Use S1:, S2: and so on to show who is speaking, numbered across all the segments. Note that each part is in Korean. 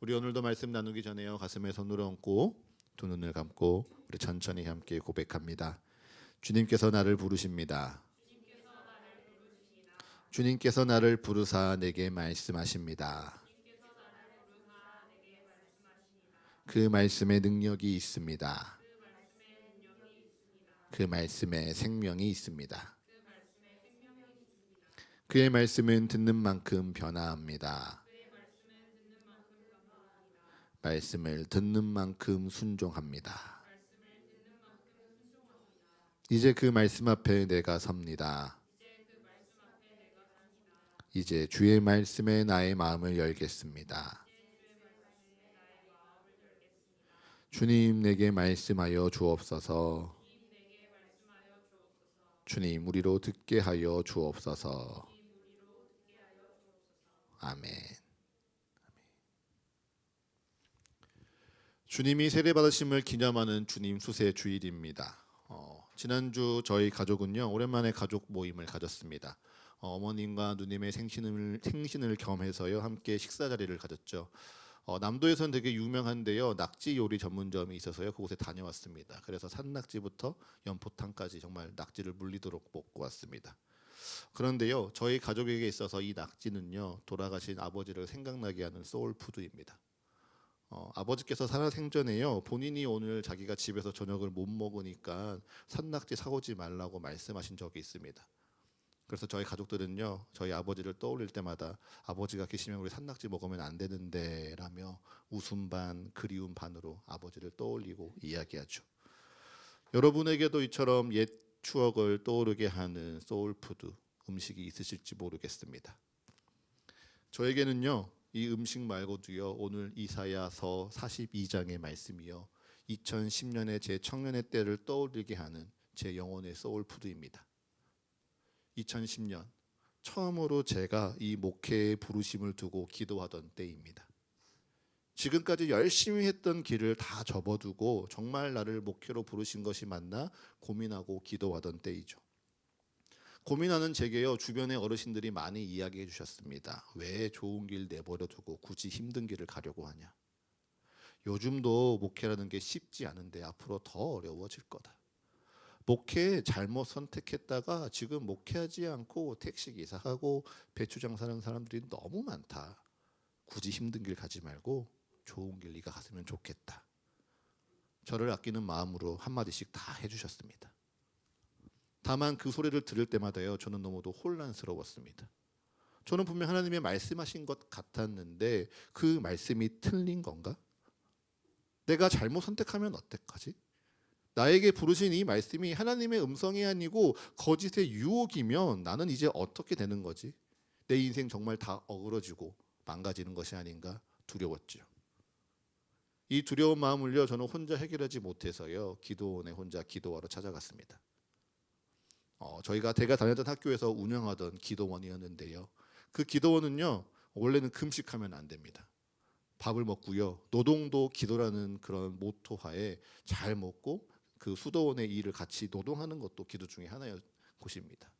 S1: 우리 오늘도 말씀 나누기 전에요. 가슴에 손을 얹고 두 눈을 감고 우리 천천히 함께 고백합니다. 주님께서 나를 부르십니다. 주님께서 나를 부르사 내게 말씀하십니다. 그 말씀에 능력이 있습니다. 그 말씀에 생명이 있습니다. 그의 말씀은 듣는 만큼 변화합니다. 말씀을 듣는 만큼 순종합니다. 이제 그 말씀 앞에 내가 섭니다. 이제 주의 말씀에 나의 마음을 열겠습니다. 주님 내게 말씀하여 주옵소서. 주님 우리로 듣게 하여 주옵소서. 아멘. 주님이 세례받으심을 기념하는 주님 수세 주일입니다. 지난주 저희 가족은요 오랜만에 가족 모임을 가졌습니다. 어머님과 누님의 생신을 겸해서요 함께 식사 자리를 가졌죠. 남도에서는 되게 유명한데요 낙지 요리 전문점이 있어서요 그곳에 다녀왔습니다. 그래서 산낙지부터 연포탕까지 정말 낙지를 물리도록 먹고 왔습니다. 그런데요 저희 가족에게 있어서 이 낙지는요 돌아가신 아버지를 생각나게 하는 소울푸드입니다. 아버지께서 살아생전에요 본인이 오늘 자기가 집에서 저녁을 못 먹으니까 산낙지 사오지 말라고 말씀하신 적이 있습니다. 그래서 저희 가족들은요 저희 아버지를 떠올릴 때마다 아버지가 계시면 우리 산낙지 먹으면 안 되는데 라며 웃음 반 그리움 반으로 아버지를 떠올리고 이야기하죠. 여러분에게도 이처럼 옛 추억을 떠오르게 하는 소울푸드 음식이 있으실지 모르겠습니다. 저에게는요 이 음식 말고도요 오늘 이사야서 42장의 말씀이요 2010년의 제 청년의 때를 떠올리게 하는 제 영혼의 소울푸드입니다. 2010년 처음으로 제가 이 목회의 부르심을 두고 기도하던 때입니다. 지금까지 열심히 했던 길을 다 접어두고 정말 나를 목회로 부르신 것이 맞나 고민하고 기도하던 때이죠. 고민하는 제게요 주변의 어르신들이 많이 이야기해 주셨습니다. 왜 좋은 길 내버려 두고 굳이 힘든 길을 가려고 하냐. 요즘도 목회라는 게 쉽지 않은데 앞으로 더 어려워질 거다. 목회 잘못 선택했다가 지금 목회하지 않고 택시기사하고 배추장사하는 사람들이 너무 많다. 굳이 힘든 길 가지 말고 좋은 길 네가 갔으면 좋겠다. 저를 아끼는 마음으로 한마디씩 다 해주셨습니다. 다만 그 소리를 들을 때마다요 저는 너무도 혼란스러웠습니다. 저는 분명 하나님의 말씀하신 것 같았는데 그 말씀이 틀린 건가? 내가 잘못 선택하면 어떡하지? 나에게 부르신 이 말씀이 하나님의 음성이 아니고 거짓의 유혹이면 나는 이제 어떻게 되는 거지? 내 인생 정말 다 어그러지고 망가지는 것이 아닌가 두려웠죠. 이 두려운 마음을요 저는 혼자 해결하지 못해서요 기도원에 혼자 기도하러 찾아갔습니다. 저희가 제가 다녔던 학교에서 운영하던 기도원이었는데요. 그 기도원은요 원래는 금식하면 안 됩니다. 밥을 먹고요 노동도 기도라는 그런 모토하에 잘 먹고 그 수도원의 일을 같이 노동하는 것도 기도 중에 하나의 곳입니다.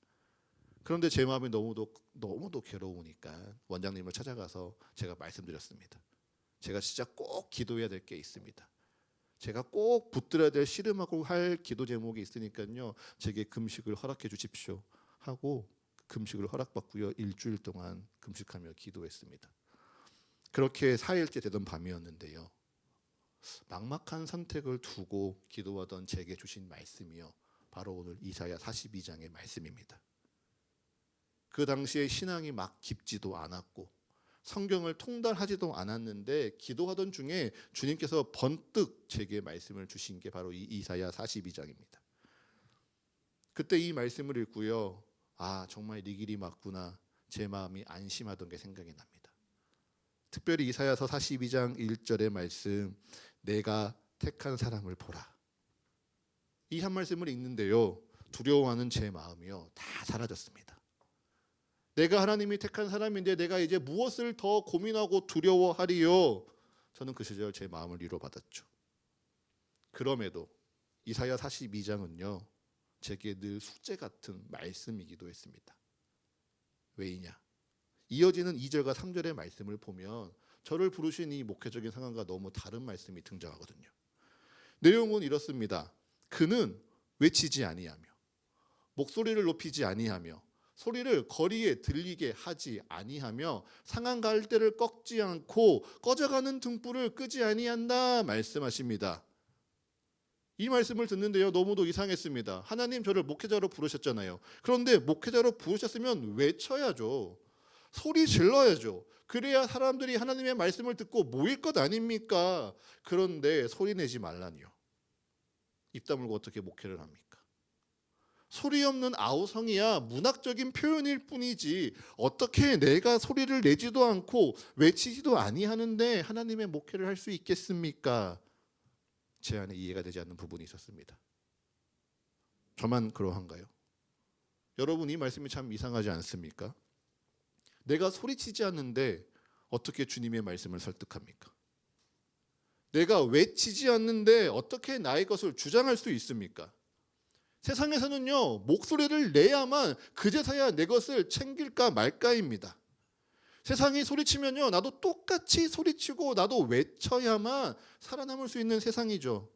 S1: 그런데 제 마음이 너무도 괴로우니까 원장님을 찾아가서 제가 말씀드렸습니다. 제가 진짜 꼭 기도해야 될 게 있습니다. 제가 꼭 붙들어야 될 씨름하고 할 기도 제목이 있으니까요 제게 금식을 허락해 주십시오 하고 금식을 허락받고요 일주일 동안 금식하며 기도했습니다. 그렇게 4일째 되던 밤이었는데요 막막한 선택을 두고 기도하던 제게 주신 말씀이요 바로 오늘 이사야 42장의 말씀입니다. 그 당시에 신앙이 막 깊지도 않았고 성경을 통달하지도 않았는데 기도하던 중에 주님께서 번뜩 제게 말씀을 주신 게 바로 이 이사야 42장입니다. 그때 이 말씀을 읽고요 정말 네 길이 맞구나 제 마음이 안심하던 게 생각이 납니다. 특별히 이사야서 42장 1절의 말씀 내가 택한 사람을 보라. 이 한 말씀을 읽는데요 두려워하는 제 마음이요 다 사라졌습니다. 내가 하나님이 택한 사람인데 내가 이제 무엇을 더 고민하고 두려워하리요. 저는 그 시절 제 마음을 위로받았죠. 그럼에도 이사야 42장은요 제게 늘 숙제 같은 말씀이기도 했습니다. 왜이냐? 이어지는 2절과 3절의 말씀을 보면 저를 부르신 이 목회적인 상황과 너무 다른 말씀이 등장하거든요. 내용은 이렇습니다. 그는 외치지 아니하며 목소리를 높이지 아니하며 소리를 거리에 들리게 하지 아니하며 상한 갈대를 꺾지 않고 꺼져가는 등불을 끄지 아니한다 말씀하십니다. 이 말씀을 듣는데요, 너무도 이상했습니다. 하나님 저를 목회자로 부르셨잖아요. 그런데 목회자로 부르셨으면 외쳐야죠. 소리 질러야죠. 그래야 사람들이 하나님의 말씀을 듣고 모일 것 아닙니까? 그런데 소리 내지 말라니요. 입 다물고 어떻게 목회를 합니까? 소리 없는 아우성이야 문학적인 표현일 뿐이지 어떻게 내가 소리를 내지도 않고 외치지도 아니하는데 하나님의 목회를 할 수 있겠습니까? 제 안에 이해가 되지 않는 부분이 있었습니다. 저만 그러한가요? 여러분, 이 말씀이 참 이상하지 않습니까? 내가 소리치지 않는데 어떻게 주님의 말씀을 설득합니까? 내가 외치지 않는데 어떻게 나의 것을 주장할 수 있습니까? 세상에서는요, 목소리를 내야만 그제서야 내 것을 챙길까 말까입니다. 세상이 소리치면요, 나도 똑같이 소리치고 나도 외쳐야만 살아남을 수 있는 세상이죠.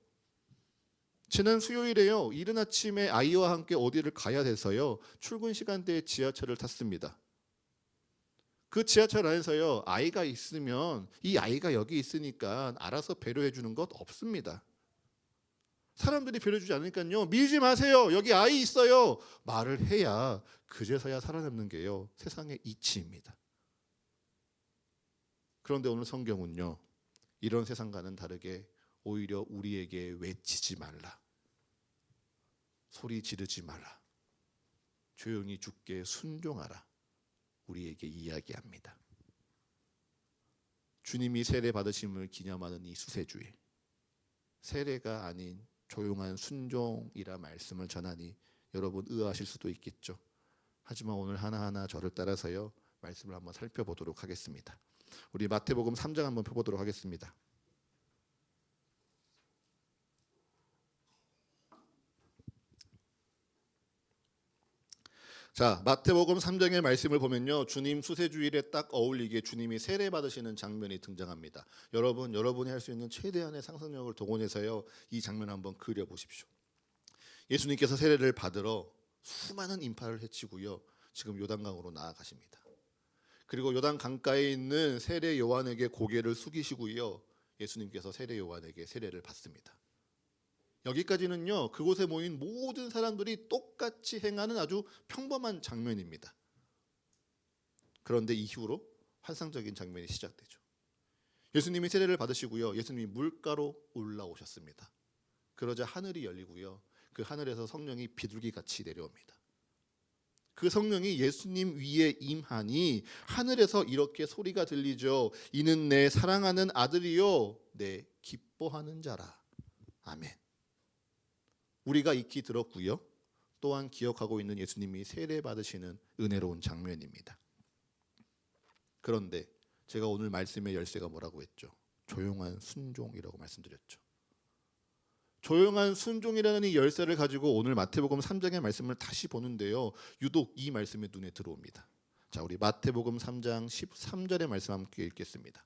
S1: 지난 수요일에요, 이른 아침에 아이와 함께 어디를 가야 돼서요, 출근 시간대에 지하철을 탔습니다. 그 지하철 안에서요, 아이가 있으면 이 아이가 여기 있으니까 알아서 배려해 주는 것 없습니다. 사람들이 배려주지 않으니까요, 밀지 마세요, 여기 아이 있어요 말을 해야 그제서야 살아남는 게요, 세상의 이치입니다. 그런데 오늘 성경은요, 이런 세상과는 다르게 오히려 우리에게 외치지 말라, 소리 지르지 말라, 조용히 주께 순종하라 우리에게 이야기합니다. 주님이 세례 받으심을 기념하는 이 수세주일, 세례가 아닌 조용한 순종이라 말씀을 전하니 여러분 의아하실 수도 있겠죠. 하지만 오늘 하나하나 저를 따라서요, 말씀을 한번 살펴보도록 하겠습니다. 우리 마태복음 3장 한번 펴보도록 하겠습니다. 자, 마태복음 3장의 말씀을 보면요, 주님 수세주일에 딱 어울리게 주님이 세례 받으시는 장면이 등장합니다. 여러분이 할 수 있는 최대한의 상상력을 동원해서요, 이 장면을 한번 그려보십시오. 예수님께서 세례를 받으러 수많은 인파를 헤치고요, 지금 요단강으로 나아가십니다. 그리고 요단 강가에 있는 세례 요한에게 고개를 숙이시고요, 예수님께서 세례 요한에게 세례를 받습니다. 여기까지는요, 그곳에 모인 모든 사람들이 똑같이 행하는 아주 평범한 장면입니다. 그런데 이후로 환상적인 장면이 시작되죠. 예수님이 세례를 받으시고요, 예수님이 물가로 올라오셨습니다. 그러자 하늘이 열리고요, 그 하늘에서 성령이 비둘기같이 내려옵니다. 그 성령이 예수님 위에 임하니 하늘에서 이렇게 소리가 들리죠. 이는 내 사랑하는 아들이요 내 기뻐하는 자라. 아멘. 우리가 익히 들었고요, 또한 기억하고 있는 예수님이 세례 받으시는 은혜로운 장면입니다. 그런데 제가 오늘 말씀의 열쇠가 뭐라고 했죠? 조용한 순종이라고 말씀드렸죠. 조용한 순종이라는 이 열쇠를 가지고 오늘 마태복음 3장의 말씀을 다시 보는데요, 유독 이 말씀이 눈에 들어옵니다. 자, 우리 마태복음 3장 13절의 말씀 함께 읽겠습니다.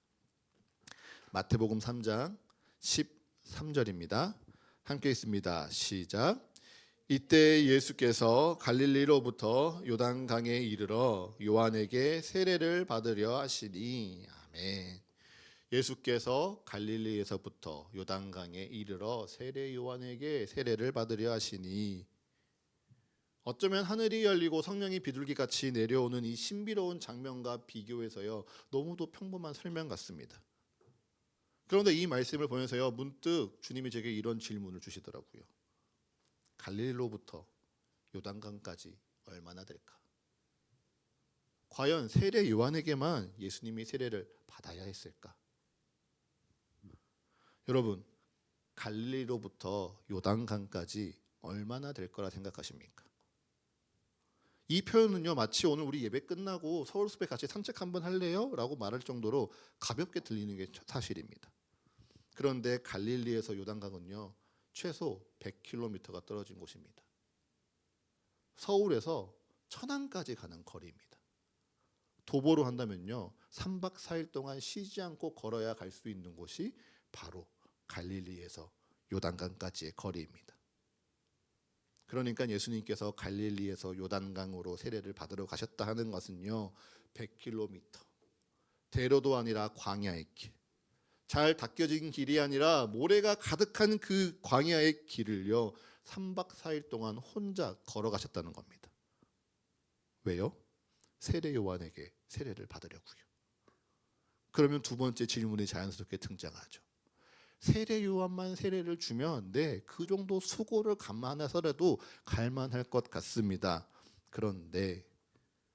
S1: 마태복음 3장 13절입니다. 함께 있습니다. 시작. 이때 예수께서 갈릴리로부터 요단강에 이르러 요한에게 세례를 받으려 하시니. 아멘. 예수께서 갈릴리에서부터 요단강에 이르러 세례 요한에게 세례를 받으려 하시니, 어쩌면 하늘이 열리고 성령이 비둘기같이 내려오는 이 신비로운 장면과 비교해서요, 너무도 평범한 설명 같습니다. 그런데 이 말씀을 보면서요, 문득 주님이 제게 이런 질문을 주시더라고요. 갈릴리로부터 요단강까지 얼마나 될까? 과연 세례 요한에게만 예수님이 세례를 받아야 했을까? 여러분, 갈릴리로부터 요단강까지 얼마나 될 거라 생각하십니까? 이 표현은요, 마치 오늘 우리 예배 끝나고 서울숲에 같이 산책 한번 할래요? 라고 말할 정도로 가볍게 들리는 게 사실입니다. 그런데 갈릴리에서 요단강은요, 최소 100km가 떨어진 곳입니다. 서울에서 천안까지 가는 거리입니다. 도보로 한다면요 3박 4일 동안 쉬지 않고 걸어야 갈 수 있는 곳이 바로 갈릴리에서 요단강까지의 거리입니다. 그러니까 예수님께서 갈릴리에서 요단강으로 세례를 받으러 가셨다 하는 것은요 100km, 대로도 아니라 광야의 길, 잘 닦여진 길이 아니라 모래가 가득한 그 광야의 길을요 3박 4일 동안 혼자 걸어가셨다는 겁니다. 왜요? 세례 요한에게 세례를 받으려고요. 그러면 두 번째 질문이 자연스럽게 등장하죠. 세례 요한만 세례를 주면 그 정도 수고를 감안해서라도 갈만할 것 같습니다. 그런데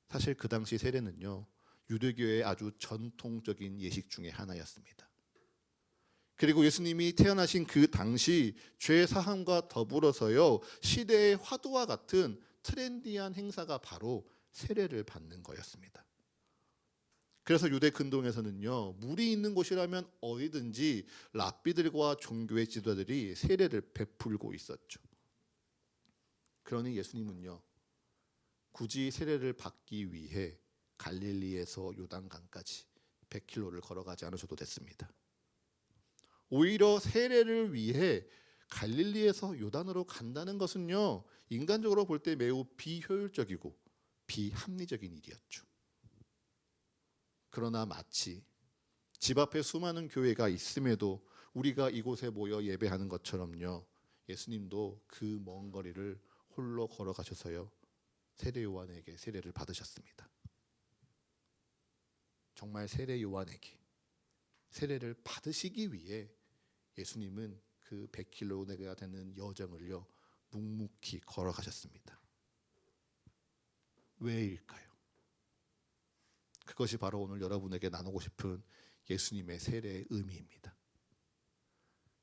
S1: 사실 그 당시 세례는요 유대교의 아주 전통적인 예식 중에 하나였습니다. 그리고 예수님이 태어나신 그 당시 죄 사함과 더불어서요 시대의 화두와 같은 트렌디한 행사가 바로 세례를 받는 거였습니다. 그래서 유대 근동에서는요 물이 있는 곳이라면 어디든지 랍비들과 종교의 지도자들이 세례를 베풀고 있었죠. 그러니 예수님은요 굳이 세례를 받기 위해 갈릴리에서 요단강까지 100km를 걸어가지 않으셔도 됐습니다. 오히려 세례를 위해 갈릴리에서 요단으로 간다는 것은요 인간적으로 볼 때 매우 비효율적이고 비합리적인 일이었죠. 그러나 마치 집 앞에 수많은 교회가 있음에도 우리가 이곳에 모여 예배하는 것처럼요 예수님도 그 먼 거리를 홀로 걸어가셔서요 세례 요한에게 세례를 받으셨습니다. 정말 세례 요한에게 세례를 받으시기 위해 예수님은 그 100km가 되는 여정을요 묵묵히 걸어가셨습니다. 왜일까요? 그것이 바로 오늘 여러분에게 나누고 싶은 예수님의 세례의 의미입니다.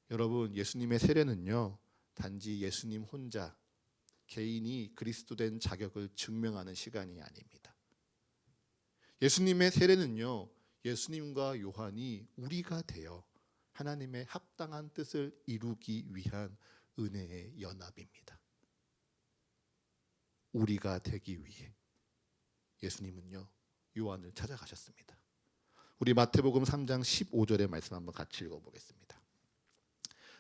S1: 여러분, 예수님의 세례는요 단지 예수님 혼자 개인이 그리스도 된 자격을 증명하는 시간이 아닙니다. 예수님의 세례는요 예수님과 요한이 우리가 되어 하나님의 합당한 뜻을 이루기 위한 은혜의 연합입니다. 우리가 되기 위해 예수님은요 요한을 찾아가셨습니다. 우리 마태복음 3장 15절의 말씀 한번 같이 읽어보겠습니다.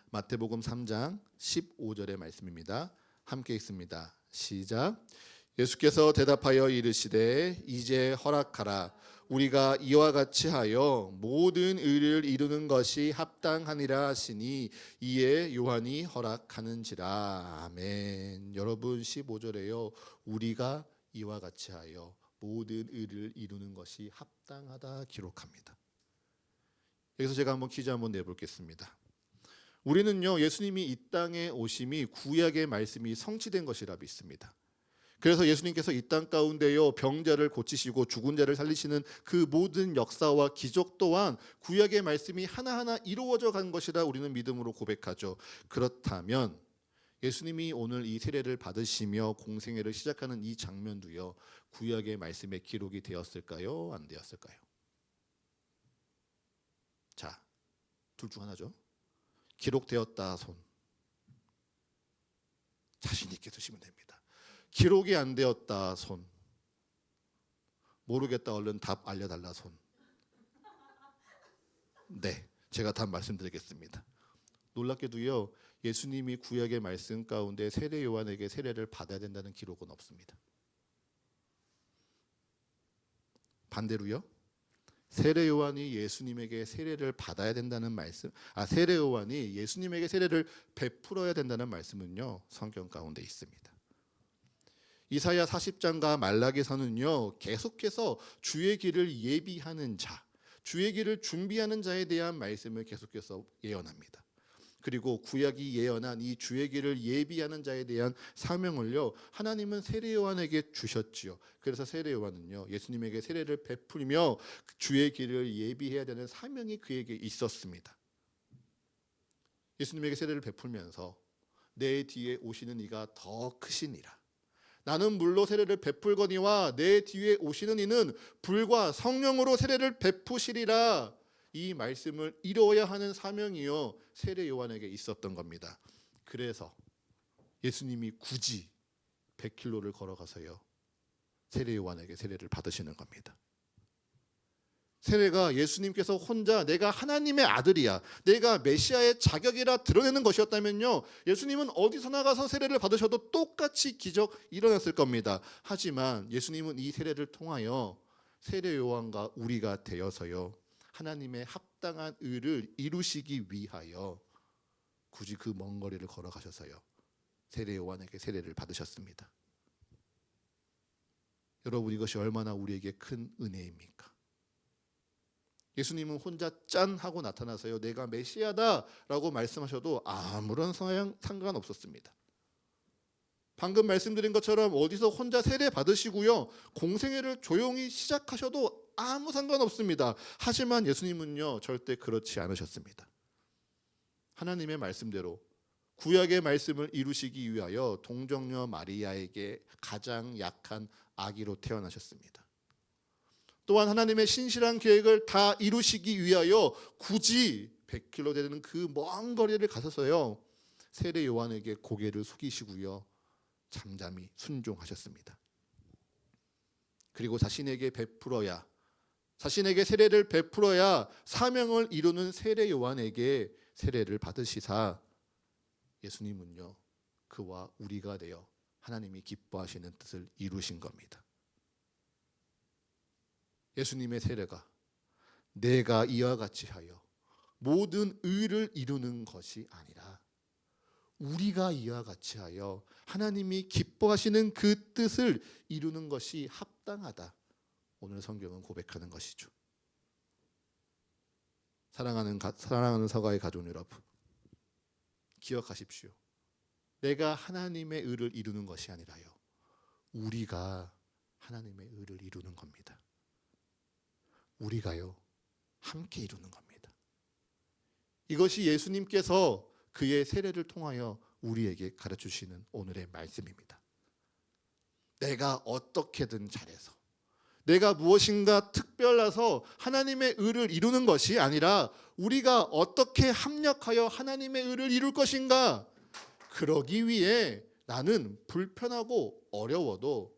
S1: 마태복음 3장 15절의 말씀입니다. 함께 읽습니다. 시작. 예수께서 대답하여 이르시되 이제 허락하라. 우리가 이와 같이 하여 모든 의를 이루는 것이 합당하니라 하시니 이에 요한이 허락하는지라. 아멘. 여러분 15절에요. 우리가 이와 같이 하여 모든 의를 이루는 것이 합당하다 기록합니다. 여기서 제가 한번 퀴즈 한번 내보겠습니다. 우리는요 예수님이 이 땅에 오심이 구약의 말씀이 성취된 것이라 믿습니다. 그래서 예수님께서 이 땅 가운데요 병자를 고치시고 죽은 자를 살리시는 그 모든 역사와 기적 또한 구약의 말씀이 하나하나 이루어져 간 것이라 우리는 믿음으로 고백하죠. 그렇다면 예수님이 오늘 이 세례를 받으시며 공생애를 시작하는 이 장면도요 구약의 말씀에 기록이 되었을까요? 안 되었을까요? 자, 둘 중 하나죠. 기록되었다 손. 자신 있게 드시면 됩니다. 기록이 안 되었다 손. 모르겠다 얼른 답 알려달라 손. 네, 제가 답 말씀드리겠습니다. 놀랍게도요 예수님이 구약의 말씀 가운데 세례 요한에게 세례를 받아야 된다는 기록은 없습니다. 반대로요 세례 요한이 예수님에게 세례를 받아야 된다는 말씀, 세례 요한이 예수님에게 세례를 베풀어야 된다는 말씀은요 성경 가운데 있습니다. 이사야 40장과 말라기서는요 계속해서 주의 길을 예비하는 자, 주의 길을 준비하는 자에 대한 말씀을 계속해서 예언합니다. 그리고 구약이 예언한 이 주의 길을 예비하는 자에 대한 사명을요 하나님은 세례 요한에게 주셨지요. 그래서 세례 요한은요 예수님에게 세례를 베풀며 주의 길을 예비해야 되는 사명이 그에게 있었습니다. 예수님에게 세례를 베풀면서 내 뒤에 오시는 이가 더 크시니라. 나는 물로 세례를 베풀거니와 내 뒤에 오시는 이는 불과 성령으로 세례를 베푸시리라. 이 말씀을 이루어야 하는 사명이요 세례 요한에게 있었던 겁니다. 그래서 예수님이 굳이 100km를 걸어가서요 세례 요한에게 세례를 받으시는 겁니다. 세례가 예수님께서 혼자 내가 하나님의 아들이야, 내가 메시아의 자격이라 드러내는 것이었다면요, 예수님은 어디서 나가서 세례를 받으셔도 똑같이 기적 일어났을 겁니다. 하지만 예수님은 이 세례를 통하여 세례 요한과 우리가 되어서요, 하나님의 합당한 의를 이루시기 위하여 굳이 그 먼 거리를 걸어가셔서요, 세례 요한에게 세례를 받으셨습니다. 여러분, 이것이 얼마나 우리에게 큰 은혜입니까? 예수님은 혼자 짠 하고 나타나서요, 내가 메시아다라고 말씀하셔도 아무런 상관없었습니다. 방금 말씀드린 것처럼 어디서 혼자 세례 받으시고요, 공생애를 조용히 시작하셔도 아무 상관없습니다. 하지만 예수님은요, 절대 그렇지 않으셨습니다. 하나님의 말씀대로 구약의 말씀을 이루시기 위하여 동정녀 마리아에게 가장 약한 아기로 태어나셨습니다. 또한 하나님의 신실한 계획을 다 이루시기 위하여 굳이 100km 되는 그 먼 거리를 가셔서요, 세례 요한에게 고개를 숙이시고요, 잠잠히 순종하셨습니다. 그리고 자신에게 세례를 베풀어야 사명을 이루는 세례 요한에게 세례를 받으시사 예수님은요, 그와 우리가 되어 하나님이 기뻐하시는 뜻을 이루신 겁니다. 예수님의 세례가 내가 이와 같이 하여 모든 의를 이루는 것이 아니라 우리가 이와 같이 하여 하나님이 기뻐하시는 그 뜻을 이루는 것이 합당하다, 오늘 성경은 고백하는 것이죠. 사랑하는 사과의 가족 여러분, 기억하십시오. 내가 하나님의 의를 이루는 것이 아니라요, 우리가 하나님의 의를 이루는 겁니다. 우리가요, 함께 이루는 겁니다. 이것이 예수님께서 그의 세례를 통하여 우리에게 가르쳐주시는 오늘의 말씀입니다. 내가 어떻게든 잘해서, 내가 무엇인가 특별해서 하나님의 의를 이루는 것이 아니라 우리가 어떻게 합력하여 하나님의 의를 이룰 것인가, 그러기 위해 나는 불편하고 어려워도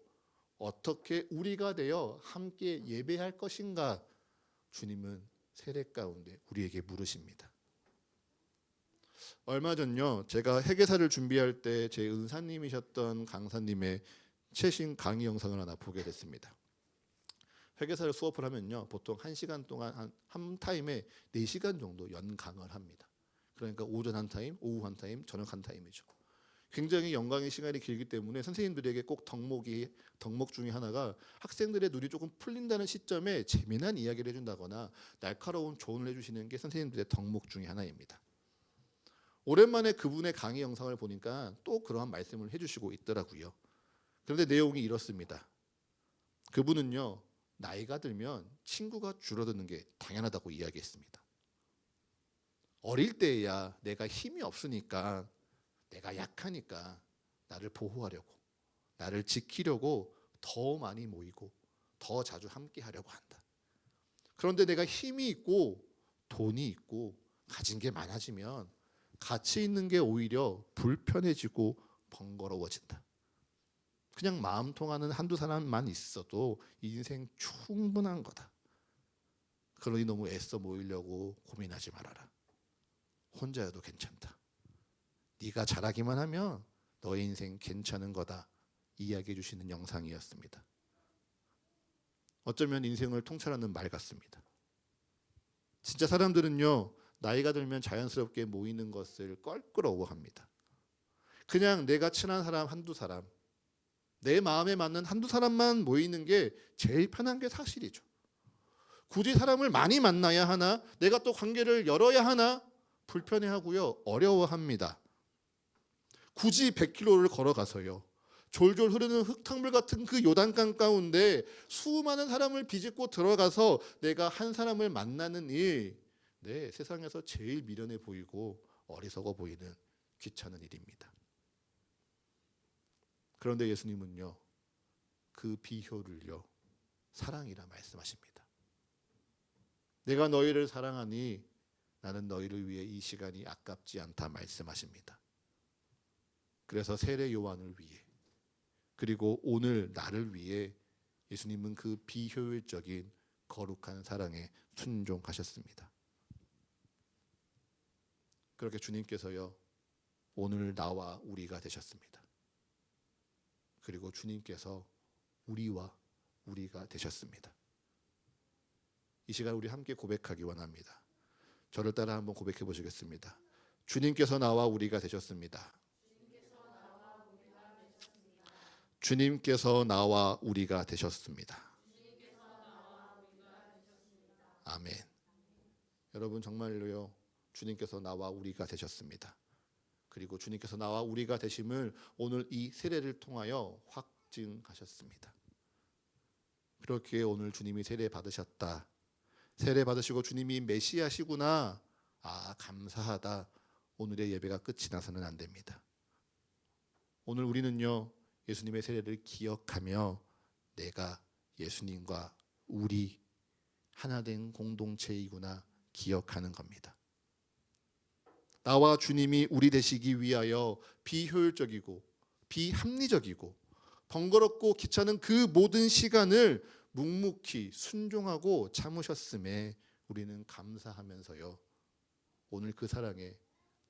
S1: 어떻게 우리가 되어 함께 예배할 것인가, 주님은 세례 가운데 우리에게 물으십니다. 얼마 전요, 제가 회계사를 준비할 때 제 은사님이셨던 강사님의 최신 강의 영상을 하나 보게 됐습니다. 회계사를 수업을 하면요, 보통 1시간 동안 한 타임에 4시간 정도 연강을 합니다. 그러니까 오전 한 타임, 오후 한 타임, 저녁 한 타임이죠. 굉장히 연강의 시간이 길기 때문에 선생님들에게 꼭 덕목 중에 하나가 학생들의 눈이 조금 풀린다는 시점에 재미난 이야기를 해준다거나 날카로운 조언을 해주시는 게 선생님들의 덕목 중에 하나입니다. 오랜만에 그분의 강의 영상을 보니까 또 그러한 말씀을 해주시고 있더라고요. 그런데 내용이 이렇습니다. 그분은요, 나이가 들면 친구가 줄어드는 게 당연하다고 이야기했습니다. 어릴 때야 내가 힘이 없으니까, 내가 약하니까 나를 보호하려고, 나를 지키려고 더 많이 모이고 더 자주 함께 하려고 한다. 그런데 내가 힘이 있고 돈이 있고 가진 게 많아지면 가치 있는 게 오히려 불편해지고 번거로워진다. 그냥 마음 통하는 한두 사람만 있어도 인생 충분한 거다. 그러니 너무 애써 모이려고 고민하지 말아라. 혼자여도 괜찮다. 네가 잘하기만 하면 너의 인생 괜찮은 거다, 이야기해 주시는 영상이었습니다. 어쩌면 인생을 통찰하는 말 같습니다. 진짜 사람들은요, 나이가 들면 자연스럽게 모이는 것을 껄끄러워합니다. 그냥 내가 친한 사람 한두 사람, 내 마음에 맞는 한두 사람만 모이는 게 제일 편한 게 사실이죠. 굳이 사람을 많이 만나야 하나, 내가 또 관계를 열어야 하나 불편해하고요, 어려워합니다. 굳이 100km를 걸어가서요, 졸졸 흐르는 흙탕물 같은 그 요단강 가운데 수많은 사람을 비집고 들어가서 내가 한 사람을 만나는 일, 세상에서 제일 미련해 보이고 어리석어 보이는 귀찮은 일입니다. 그런데 예수님은요, 그 비효를요, 사랑이라 말씀하십니다. 내가 너희를 사랑하니 나는 너희를 위해 이 시간이 아깝지 않다 말씀하십니다. 그래서 세례 요한을 위해, 그리고 오늘 나를 위해 예수님은 그 비효율적인 거룩한 사랑에 순종하셨습니다. 그렇게 주님께서요, 오늘 나와 우리가 되셨습니다. 그리고 주님께서 우리와 우리가 되셨습니다. 이 시간 우리 함께 고백하기 원합니다. 저를 따라 한번 고백해 보시겠습니다. 주님께서 나와 우리가 되셨습니다. 주님께서 나와 우리가 되셨습니다. 아멘. 여러분 정말로요, 주님께서 나와 우리가 되셨습니다. 그리고 주님께서 나와 우리가 되심을 오늘 이 세례를 통하여 확증하셨습니다. 그렇게 오늘 주님이 세례 받으셨다, 세례 받으시고 주님이 메시아시구나, 감사하다, 오늘의 예배가 끝이 나서는 안 됩니다. 오늘 우리는요, 예수님의 세례를 기억하며 내가 예수님과 우리 하나된 공동체이구나 기억하는 겁니다. 나와 주님이 우리 되시기 위하여 비효율적이고 비합리적이고 번거롭고 귀찮은 그 모든 시간을 묵묵히 순종하고 참으셨음에 우리는 감사하면서요, 오늘 그 사랑에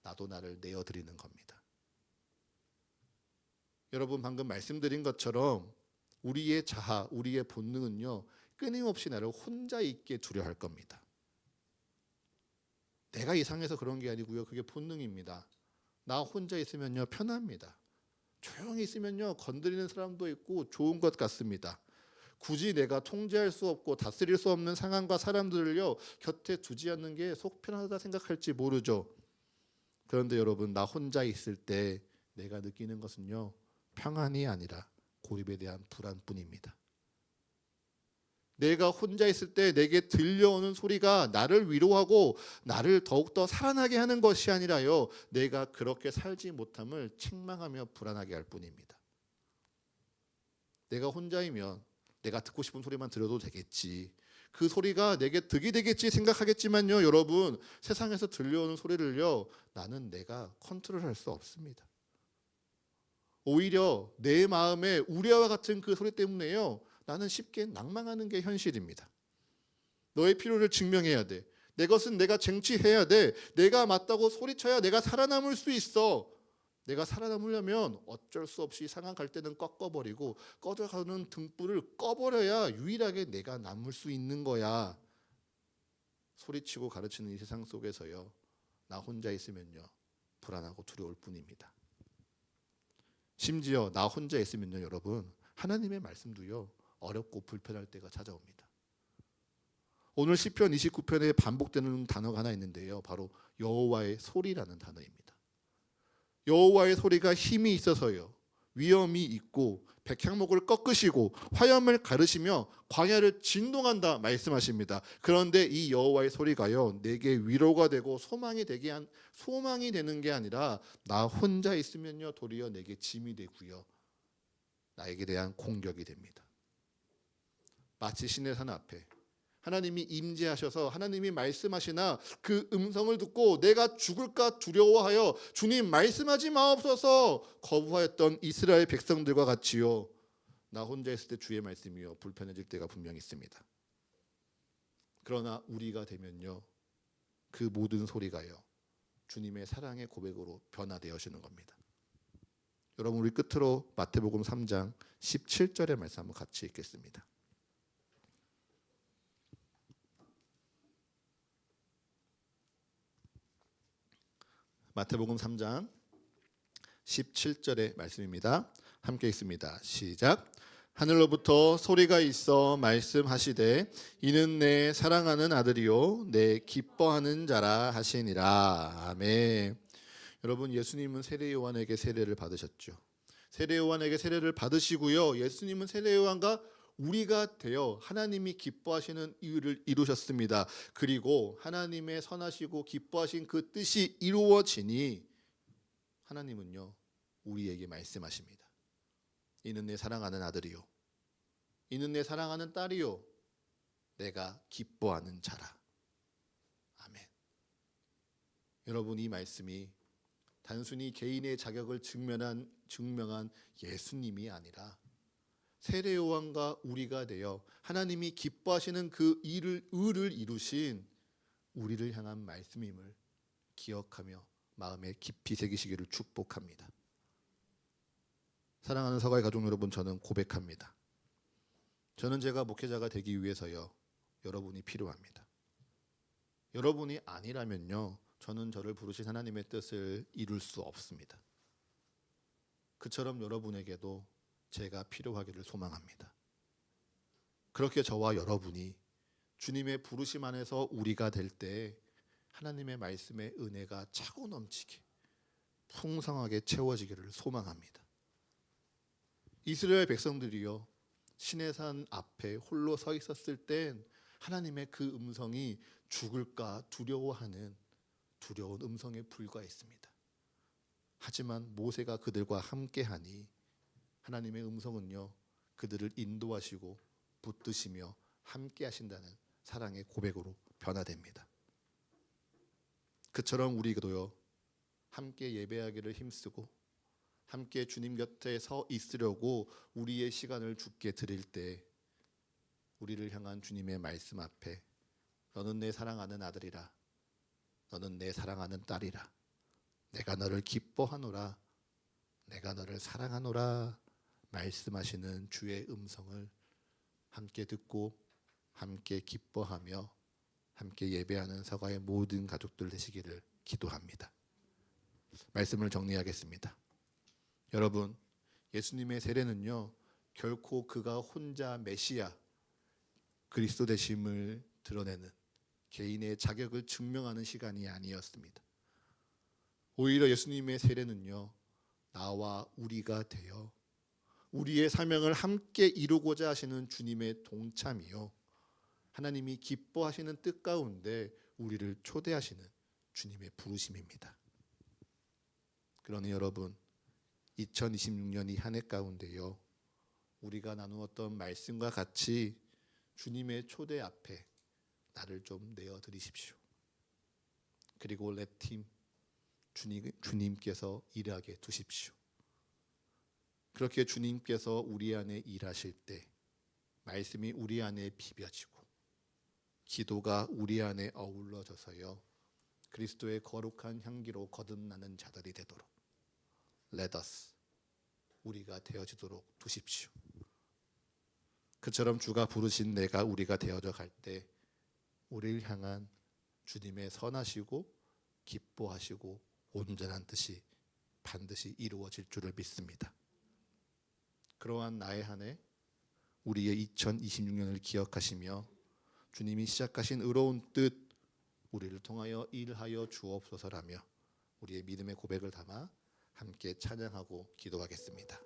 S1: 나도 나를 내어드리는 겁니다. 여러분 방금 말씀드린 것처럼 우리의 자아, 우리의 본능은요, 끊임없이 나를 혼자 있게 두려 할 겁니다. 내가 이상해서 그런 게 아니고요, 그게 본능입니다. 나 혼자 있으면요 편합니다. 조용히 있으면요 건드리는 사람도 있고 좋은 것 같습니다. 굳이 내가 통제할 수 없고 다스릴 수 없는 상황과 사람들을요 곁에 두지 않는 게 속 편하다 생각할지 모르죠. 그런데 여러분, 나 혼자 있을 때 내가 느끼는 것은요, 평안이 아니라 고립에 대한 불안뿐입니다. 내가 혼자 있을 때 내게 들려오는 소리가 나를 위로하고 나를 더욱더 살아나게 하는 것이 아니라요, 내가 그렇게 살지 못함을 책망하며 불안하게 할 뿐입니다. 내가 혼자이면 내가 듣고 싶은 소리만 들어도 되겠지, 그 소리가 내게 득이 되겠지 생각하겠지만요, 여러분, 세상에서 들려오는 소리를요 나는 내가 컨트롤할 수 없습니다. 오히려 내 마음에 우려와 같은 그 소리 때문에요 나는 쉽게 낭망하는 게 현실입니다. 너의 필요를 증명해야 돼, 내 것은 내가 쟁취해야 돼, 내가 맞다고 소리쳐야 내가 살아남을 수 있어. 내가 살아남으려면 어쩔 수 없이 상한 갈 때는 꺾어버리고 꺼져가는 등불을 꺼버려야 유일하게 내가 남을 수 있는 거야. 소리치고 가르치는 이 세상 속에서요, 나 혼자 있으면요 불안하고 두려울 뿐입니다. 심지어 나 혼자 있으면요, 여러분, 하나님의 말씀도요 어렵고 불편할 때가 찾아옵니다. 오늘 시편 29편에 반복되는 단어가 하나 있는데요, 바로 여호와의 소리라는 단어입니다. 여호와의 소리가 힘이 있어서요, 위엄이 있고 백향목을 꺾으시고 화염을 가르시며 광야를 진동한다 말씀하십니다. 그런데 이 여호와의 소리가요 내게 위로가 되고 소망이 되는 게 아니라 나 혼자 있으면요 도리어 내게 짐이 되고요, 나에게 대한 공격이 됩니다. 마치 시내산 앞에 하나님이 임재하셔서 하나님이 말씀하시나 그 음성을 듣고 내가 죽을까 두려워하여 주님 말씀하지 마옵소서 거부하였던 이스라엘 백성들과 같이요, 나 혼자 있을 때 주의 말씀이요 불편해질 때가 분명히 있습니다. 그러나 우리가 되면요 그 모든 소리가요 주님의 사랑의 고백으로 변화되어지는 겁니다. 여러분, 우리 끝으로 마태복음 3장 17절의 말씀 한번 같이 읽겠습니다. 마태복음 3장 17절의 말씀입니다. 함께 읽습니다. 시작. 하늘로부터 소리가 있어 말씀하시되 이는 내 사랑하는 아들이요 내 기뻐하는 자라 하시니라. 아멘. 여러분, 예수님은 세례 요한에게 세례를 받으셨죠. 세례 요한에게 세례를 받으시고요, 예수님은 세례 요한과 우리가 되어 하나님이 기뻐하시는 이유를 이루셨습니다. 그리고 하나님의 선하시고 기뻐하신 그 뜻이 이루어지니 하나님은요 우리에게 말씀하십니다. 이는 내 사랑하는 아들이요, 이는 내 사랑하는 딸이요, 내가 기뻐하는 자라. 아멘. 여러분, 이 말씀이 단순히 개인의 자격을 증명한 예수님이 아니라 세례 요한과 우리가 되어 하나님이 기뻐하시는 그 의를 이루신 우리를 향한 말씀임을 기억하며 마음에 깊이 새기시기를 축복합니다. 사랑하는 서가의 가족 여러분, 저는 고백합니다. 저는 제가 목회자가 되기 위해서요, 여러분이 필요합니다. 여러분이 아니라면요, 저는 저를 부르신 하나님의 뜻을 이룰 수 없습니다. 그처럼 여러분에게도 제가 필요하기를 소망합니다. 그렇게 저와 여러분이 주님의 부르심 안에서 우리가 될 때 하나님의 말씀의 은혜가 차고 넘치게 풍성하게 채워지기를 소망합니다. 이스라엘 백성들이요, 시내산 앞에 홀로 서 있었을 땐 하나님의 그 음성이 죽을까 두려워하는 두려운 음성에 불과했습니다. 하지만 모세가 그들과 함께하니 하나님의 음성은요, 그들을 인도하시고 붙드시며 함께하신다는 사랑의 고백으로 변화됩니다. 그처럼 우리도요, 함께 예배하기를 힘쓰고 함께 주님 곁에 서 있으려고 우리의 시간을 주께 드릴 때 우리를 향한 주님의 말씀 앞에 너는 내 사랑하는 아들이라, 너는 내 사랑하는 딸이라, 내가 너를 기뻐하노라, 내가 너를 사랑하노라 말씀하시는 주의 음성을 함께 듣고 함께 기뻐하며 함께 예배하는 서가의 모든 가족들 되시기를 기도합니다. 말씀을 정리하겠습니다. 여러분, 예수님의 세례는요, 결코 그가 혼자 메시아 그리스도 되심을 드러내는 개인의 자격을 증명하는 시간이 아니었습니다. 오히려 예수님의 세례는요, 나와 우리가 되어 우리의 사명을 함께 이루고자 하시는 주님의 동참이요, 하나님이 기뻐하시는 뜻 가운데 우리를 초대하시는 주님의 부르심입니다. 그러니 여러분, 2026년 이 한 해 가운데요, 우리가 나누었던 말씀과 같이 주님의 초대 앞에 나를 좀 내어드리십시오. 그리고 렛힘, 주님께서 일하게 두십시오. 그렇게 주님께서 우리 안에 일하실 때 말씀이 우리 안에 비벼지고 기도가 우리 안에 어우러져서요, 그리스도의 거룩한 향기로 거듭나는 자들이 되도록 Let us, 우리가 되어지도록 두십시오. 그처럼 주가 부르신 내가 우리가 되어져 갈 때 우리를 향한 주님의 선하시고 기뻐하시고 온전한 뜻이 반드시 이루어질 줄을 믿습니다. 그러한 나의 한 해, 우리의 2026년을 기억하시며 주님이 시작하신 의로운 뜻 우리를 통하여 일하여 주옵소서라며 우리의 믿음의 고백을 담아 함께 찬양하고 기도하겠습니다.